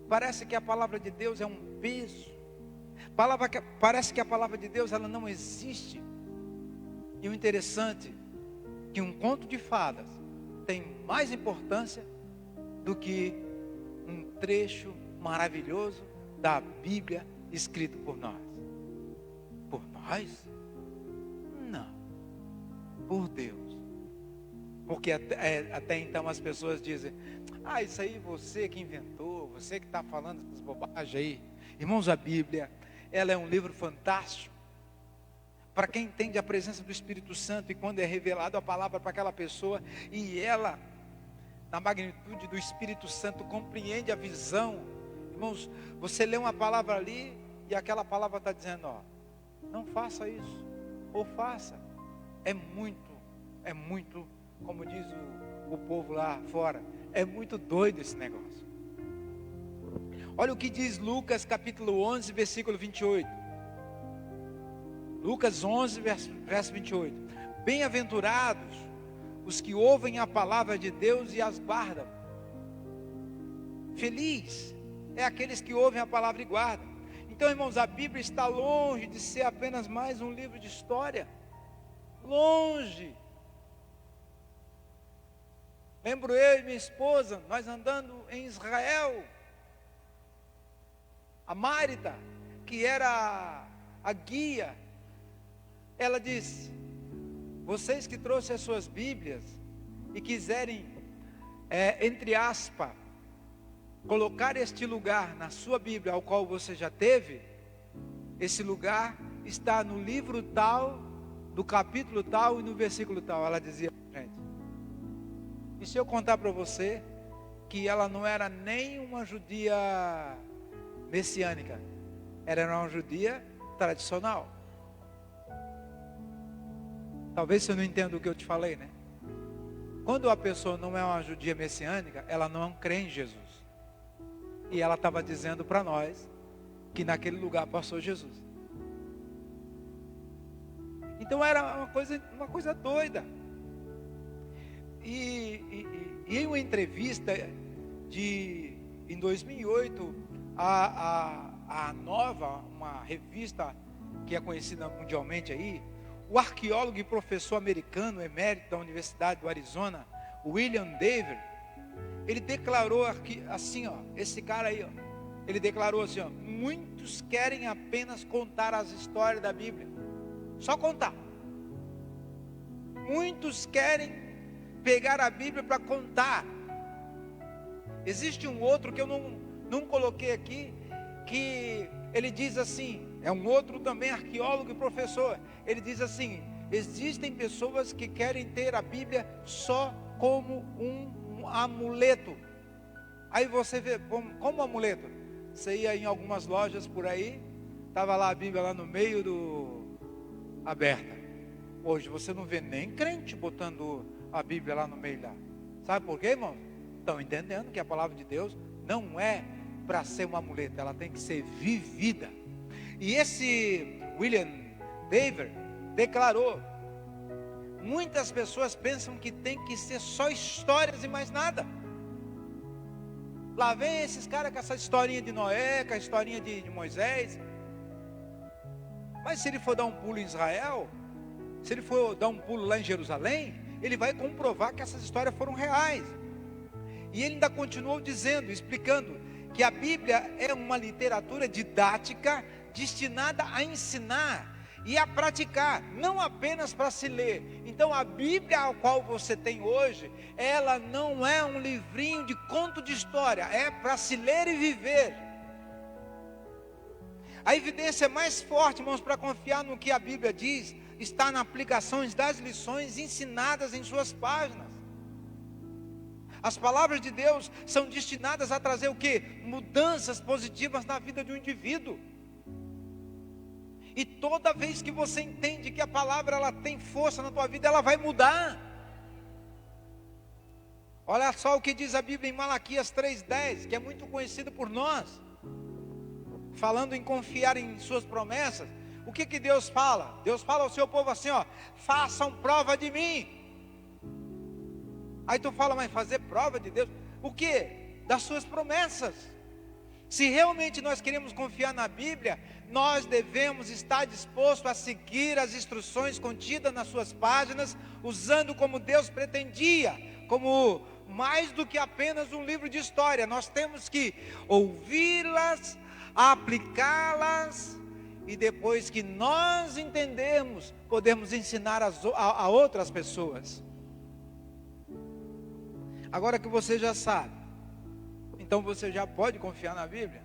parece que a palavra de Deus é um peso, Parece que a palavra de Deus ela não existe. E o interessante é que um conto de fadas tem mais importância do que um trecho maravilhoso da Bíblia escrito por nós. Por nós? Não. Por Deus. Porque até então as pessoas dizem: isso aí você que inventou, você que está falando essas bobagens aí. Irmãos, a Bíblia, ela é um livro fantástico. Para quem entende a presença do Espírito Santo e quando é revelado a palavra para aquela pessoa, e ela, na magnitude do Espírito Santo, compreende a visão. Irmãos, você lê uma palavra ali e aquela palavra está dizendo: não faça isso, ou faça. É muito, como diz o povo lá fora, é muito doido esse negócio. Olha o que diz Lucas capítulo 11, versículo 28. Lucas 11, verso 28. Bem-aventurados os que ouvem a palavra de Deus e as guardam. Feliz é aqueles que ouvem a palavra e guardam. Então, irmãos, a Bíblia está longe de ser apenas mais um livro de história. Longe. Lembro eu e minha esposa, nós andando em Israel. A Márita, que era a guia, ela disse: vocês que trouxeram as suas Bíblias e quiserem, entre aspas, colocar este lugar na sua Bíblia, ao qual você já teve, esse lugar está no livro tal, do capítulo tal e no versículo tal. Ela dizia: gente, e se eu contar para você que ela não era nem uma judia messiânica, era uma judia tradicional? Talvez você não entenda o que eu te falei, né? Quando a pessoa não é uma judia messiânica, ela não crê em Jesus. E ela estava dizendo para nós que naquele lugar passou Jesus. Então era uma coisa doida. E em uma entrevista em 2008, a Nova, uma revista que é conhecida mundialmente aí, o arqueólogo e professor americano emérito da Universidade do Arizona, William Daver, ele declarou aqui, assim, esse cara aí, ele declarou assim: muitos querem apenas contar as histórias da Bíblia, só contar. Muitos querem pegar a Bíblia para contar. Existe um outro que eu não coloquei aqui, que ele diz assim, é um outro também arqueólogo e professor, ele diz assim: existem pessoas que querem ter a Bíblia só como um amuleto. Aí você vê, como amuleto? Você ia em algumas lojas por aí, estava lá a Bíblia lá no meio aberta. Hoje você não vê nem crente botando a Bíblia lá no meio lá. Sabe por quê, irmão? Estão entendendo que a palavra de Deus não é para ser uma muleta, ela tem que ser vivida. E esse William Daver declarou: muitas pessoas pensam que tem que ser só histórias e mais nada. Lá vem esses caras com essa historinha de Noé, com a historinha de Moisés. Mas se ele for dar um pulo em Israel, se ele for dar um pulo lá em Jerusalém, ele vai comprovar que essas histórias foram reais. E ele ainda continuou dizendo, explicando, que a Bíblia é uma literatura didática destinada a ensinar e a praticar, não apenas para se ler. Então a Bíblia a qual você tem hoje, ela não é um livrinho de conto de história, é para se ler e viver. A evidência mais forte, irmãos, para confiar no que a Bíblia diz, está na aplicação das lições ensinadas em suas páginas. As palavras de Deus são destinadas a trazer o quê? Mudanças positivas na vida de um indivíduo. E toda vez que você entende que a palavra ela tem força na tua vida, ela vai mudar. Olha só o que diz a Bíblia em Malaquias 3:10, que é muito conhecido por nós. Falando em confiar em suas promessas, o que Deus fala? Deus fala ao seu povo assim, façam prova de mim. Aí tu fala, mas fazer prova de Deus? O que? Das suas promessas. Se realmente nós queremos confiar na Bíblia, nós devemos estar disposto a seguir as instruções contidas nas suas páginas, usando como Deus pretendia, como mais do que apenas um livro de história. Nós temos que ouvi-las, aplicá-las, e depois que nós entendermos, podemos ensinar a outras pessoas. Agora que você já sabe, então você já pode confiar na Bíblia.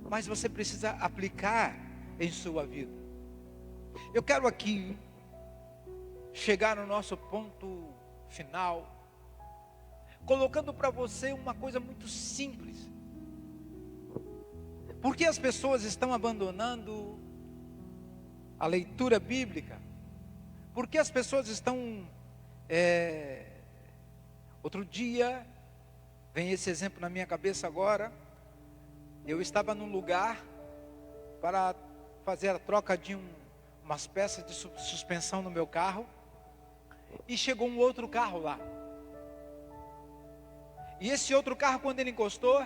Mas você precisa aplicar em sua vida. Eu quero aqui chegar no nosso ponto final, colocando para você uma coisa muito simples. Por que as pessoas estão abandonando a leitura bíblica? Por que as pessoas estão... Outro dia, vem esse exemplo na minha cabeça agora. Eu estava num lugar para fazer a troca de umas peças de suspensão no meu carro. E chegou um outro carro lá. E esse outro carro, quando ele encostou,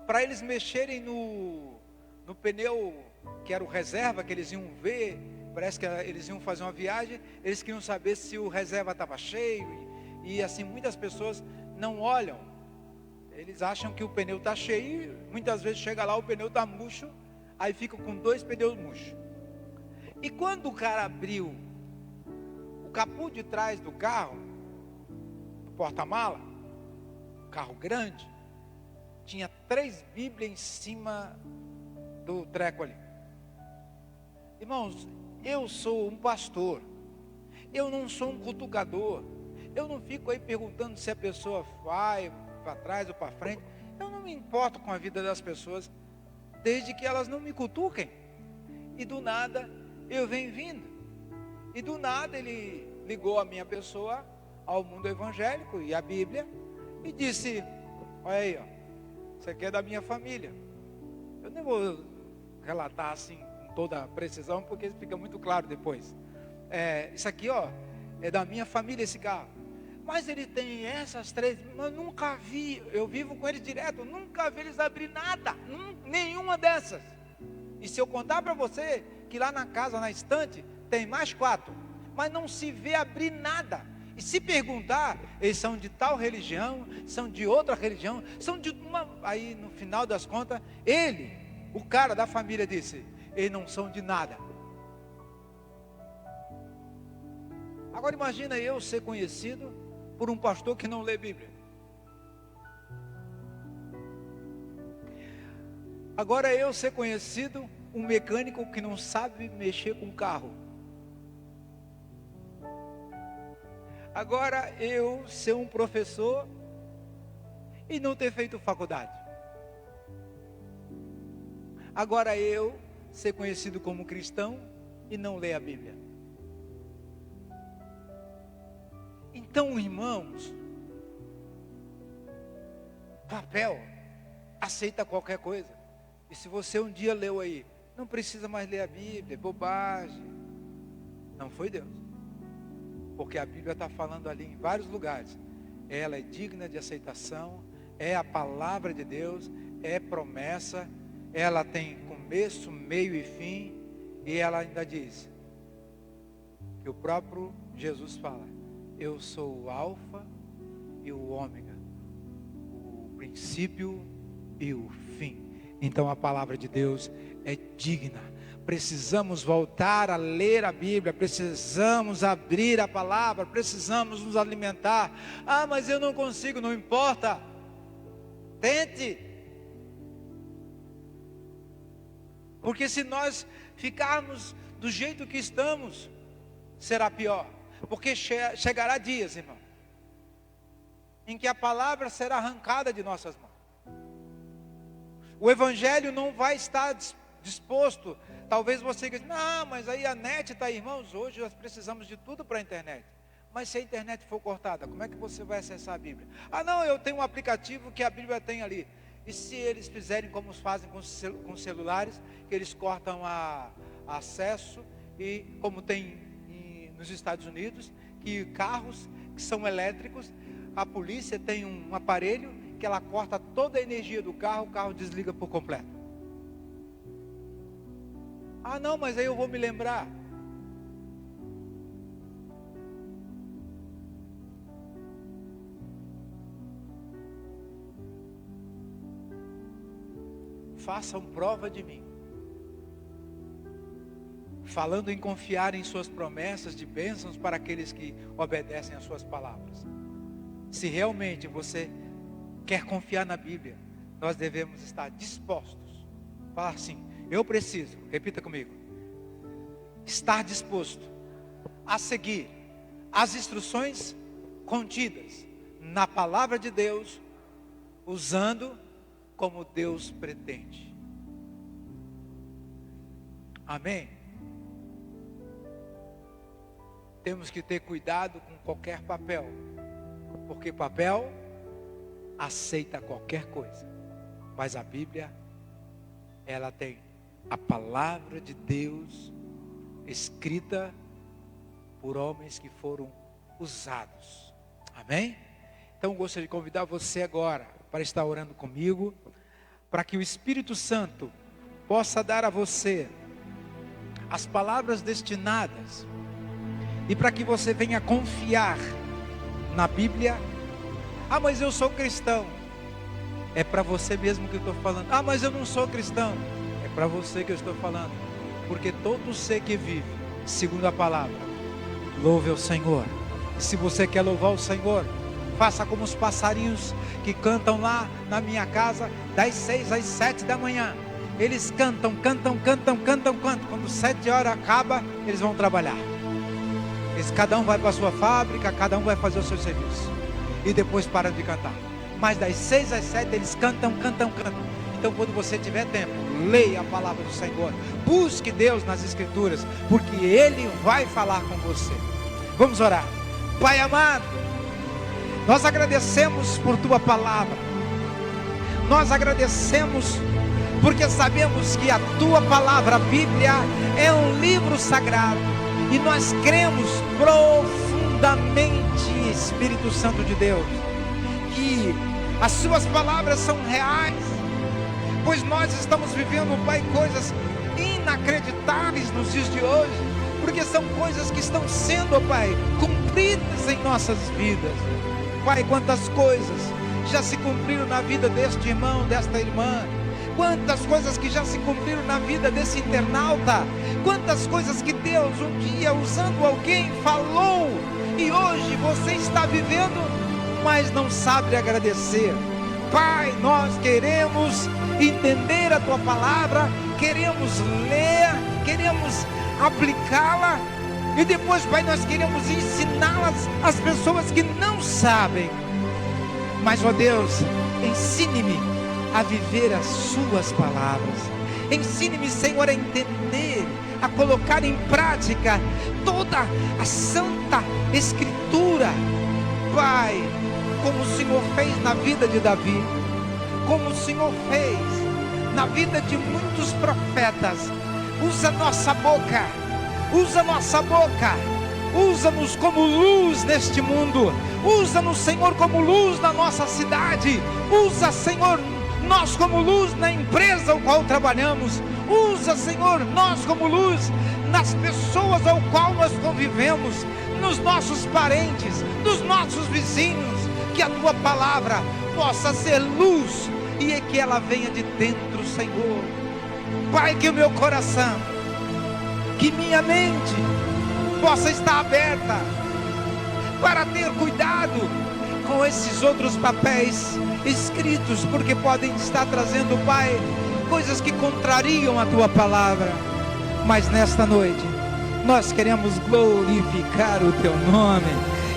para eles mexerem no pneu, que era o reserva, que eles iam ver, parece que eles iam fazer uma viagem, eles queriam saber se o reserva estava cheio. E assim, muitas pessoas não olham, eles acham que o pneu está cheio, muitas vezes chega lá, o pneu está murcho, aí ficam com 2 pneus murchos. E quando o cara abriu o capô de trás do carro, do porta-mala, carro grande, tinha 3 Bíblias em cima do treco ali. Irmãos, eu sou um pastor, eu não sou um cutucador, eu não fico aí perguntando se a pessoa vai para trás ou para frente. Eu não me importo com a vida das pessoas, desde que elas não me cutuquem. E do nada eu venho vindo, e do nada ele ligou a minha pessoa ao mundo evangélico e à Bíblia, e disse: olha aí, ó, isso aqui é da minha família. Eu nem vou relatar assim com toda a precisão, porque fica muito claro depois. Isso aqui, ó, é da minha família, esse carro. Mas ele tem essas 3, mas nunca vi, eu vivo com eles direto, nunca vi eles abrir nada, nenhuma dessas. E se eu contar para você, que lá na casa, na estante, tem mais 4, mas não se vê abrir nada. E se perguntar, eles são de tal religião, são de outra religião, são de uma... Aí no final das contas, ele, o cara da família, disse: eles não são de nada. Agora imagina eu ser conhecido por um pastor que não lê Bíblia. Agora eu ser conhecido um mecânico que não sabe mexer com carro. Agora eu ser um professor e não ter feito faculdade. Agora eu ser conhecido como cristão e não ler a Bíblia. Então, irmãos, papel aceita qualquer coisa. E se você um dia leu aí, não precisa mais ler a Bíblia, é bobagem. Não foi Deus. Porque a Bíblia está falando ali em vários lugares. Ela é digna de aceitação, é a palavra de Deus, é promessa, ela tem começo, meio e fim. E ela ainda diz, que o próprio Jesus fala: eu sou o alfa e o ômega, o princípio e o fim. Então a palavra de Deus é digna. Precisamos voltar a ler a Bíblia, precisamos abrir a palavra, precisamos nos alimentar. Ah, mas eu não consigo, não importa. Tente. Porque se nós ficarmos do jeito que estamos, será pior. Porque chegará dias, irmão, em que a palavra será arrancada de nossas mãos. O evangelho não vai estar disposto. Talvez você diga: não, mas aí a net está aí. Irmãos, hoje nós precisamos de tudo para a internet. Mas se a internet for cortada, como é que você vai acessar a Bíblia? Ah, não, eu tenho um aplicativo que a Bíblia tem ali. E se eles fizerem como fazem com celulares, que eles cortam acesso, e como tem nos Estados Unidos, que carros que são elétricos, a polícia tem um aparelho que ela corta toda a energia do carro, o carro desliga por completo. Ah, não, mas aí eu vou me lembrar. Façam prova de mim, falando em confiar em suas promessas de bênçãos para aqueles que obedecem às suas palavras. Se realmente você quer confiar na Bíblia, nós devemos estar dispostos. Falar assim, eu preciso, repita comigo, estar disposto a seguir as instruções contidas na palavra de Deus, usando como Deus pretende. Amém? Temos que ter cuidado com qualquer papel, porque papel aceita qualquer coisa, mas a Bíblia, ela tem a palavra de Deus escrita por homens que foram usados. Amém? Então eu gostaria de convidar você agora para estar orando comigo, para que o Espírito Santo possa dar a você as palavras destinadas, e para que você venha confiar na Bíblia. Ah, mas eu sou cristão. É para você mesmo que eu estou falando. Ah, mas eu não sou cristão. É para você que eu estou falando. Porque todo ser que vive segundo a palavra, louve ao Senhor. E se você quer louvar o Senhor, faça como os passarinhos que cantam lá na minha casa, das 6 às 7 da manhã. Eles cantam. Quando 7 horas acaba, eles vão trabalhar. Cada um vai para a sua fábrica, cada um vai fazer o seu serviço. E depois param de cantar. Mas das 6 às 7 eles cantam. Então quando você tiver tempo, leia a palavra do Senhor. Busque Deus nas Escrituras, porque Ele vai falar com você. Vamos orar. Pai amado, nós agradecemos por Tua palavra. Nós agradecemos porque sabemos que a Tua palavra, a Bíblia, é um livro sagrado. E nós cremos profundamente, Espírito Santo de Deus, que as Suas palavras são reais, pois nós estamos vivendo, Pai, coisas inacreditáveis nos dias de hoje, porque são coisas que estão sendo, Pai, cumpridas em nossas vidas. Pai, quantas coisas já se cumpriram na vida deste irmão, desta irmã, quantas coisas que já se cumpriram na vida desse internauta, quantas coisas que Deus um dia usando alguém falou, e hoje você está vivendo, mas não sabe agradecer. Pai, nós queremos entender a Tua palavra, queremos ler, queremos aplicá-la, e depois, Pai, nós queremos ensiná-las às pessoas que não sabem. Mas, ó Deus, ensine-me a viver as Suas palavras. Ensine-me, Senhor, a entender, a colocar em prática toda a Santa Escritura. Pai, como o Senhor fez na vida de Davi, como o Senhor fez na vida de muitos profetas, usa nossa boca, usa-nos como luz neste mundo, usa-nos, Senhor, como luz na nossa cidade, usa, Senhor, nós como luz na empresa ao qual trabalhamos, usa, Senhor, nós como luz nas pessoas ao qual nós convivemos, nos nossos parentes, nos nossos vizinhos, que a Tua palavra possa ser luz e que ela venha de dentro, Senhor. Pai, que o meu coração, que minha mente possa estar aberta para ter cuidado com esses outros papéis escritos, porque podem estar trazendo, Pai, coisas que contrariam a Tua palavra. Mas nesta noite nós queremos glorificar o Teu nome,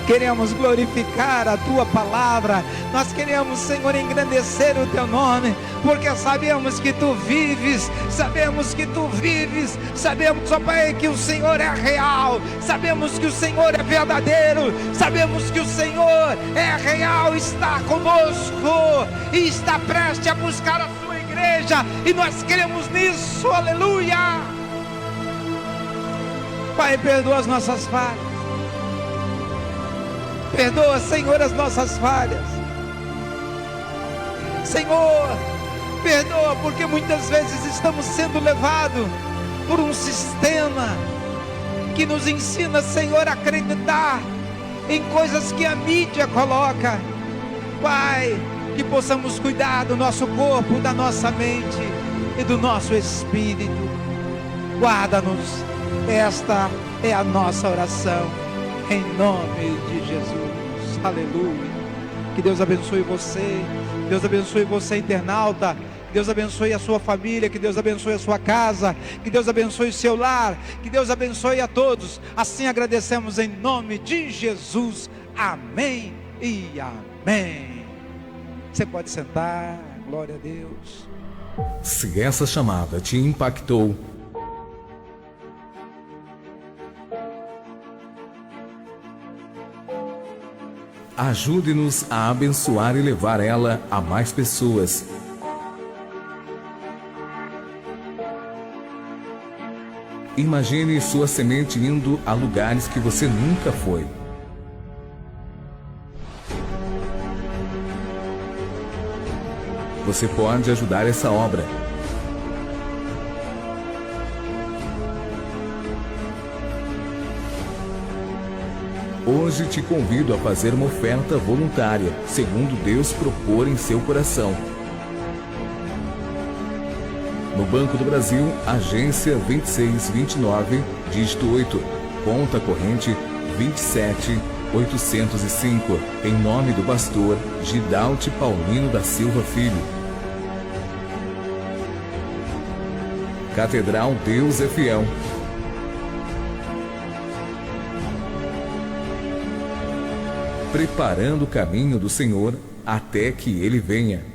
queremos glorificar a Tua palavra, nós queremos, Senhor, engrandecer o Teu nome, porque sabemos que Tu vives, sabemos, ó Pai, que o Senhor é real, sabemos que o Senhor é verdadeiro, sabemos que o Senhor é real, está conosco e está prestes a buscar a Sua igreja, e nós cremos nisso, aleluia. Pai, perdoa as nossas falhas, perdoa, Senhor, as nossas falhas. Senhor, perdoa, porque muitas vezes estamos sendo levados por um sistema que nos ensina, Senhor, a acreditar em coisas que a mídia coloca. Pai, que possamos cuidar do nosso corpo, da nossa mente e do nosso espírito. Guarda-nos, esta é a nossa oração, em nome de Jesus. Aleluia. Que Deus abençoe você, Deus abençoe você, internauta. Que Deus abençoe a sua família, que Deus abençoe a sua casa, que Deus abençoe o seu lar, que Deus abençoe a todos. Assim agradecemos em nome de Jesus. Amém e amém. Você pode sentar, glória a Deus. Se essa chamada te impactou, ajude-nos a abençoar e levar ela a mais pessoas. Imagine sua semente indo a lugares que você nunca foi. Você pode ajudar essa obra. Hoje te convido a fazer uma oferta voluntária, segundo Deus propor em seu coração. No Banco do Brasil, agência 2629, dígito 8, conta corrente 27805, em nome do pastor Gidalte Paulino da Silva Filho. Catedral Deus é Fiel. Preparando o caminho do Senhor até que Ele venha.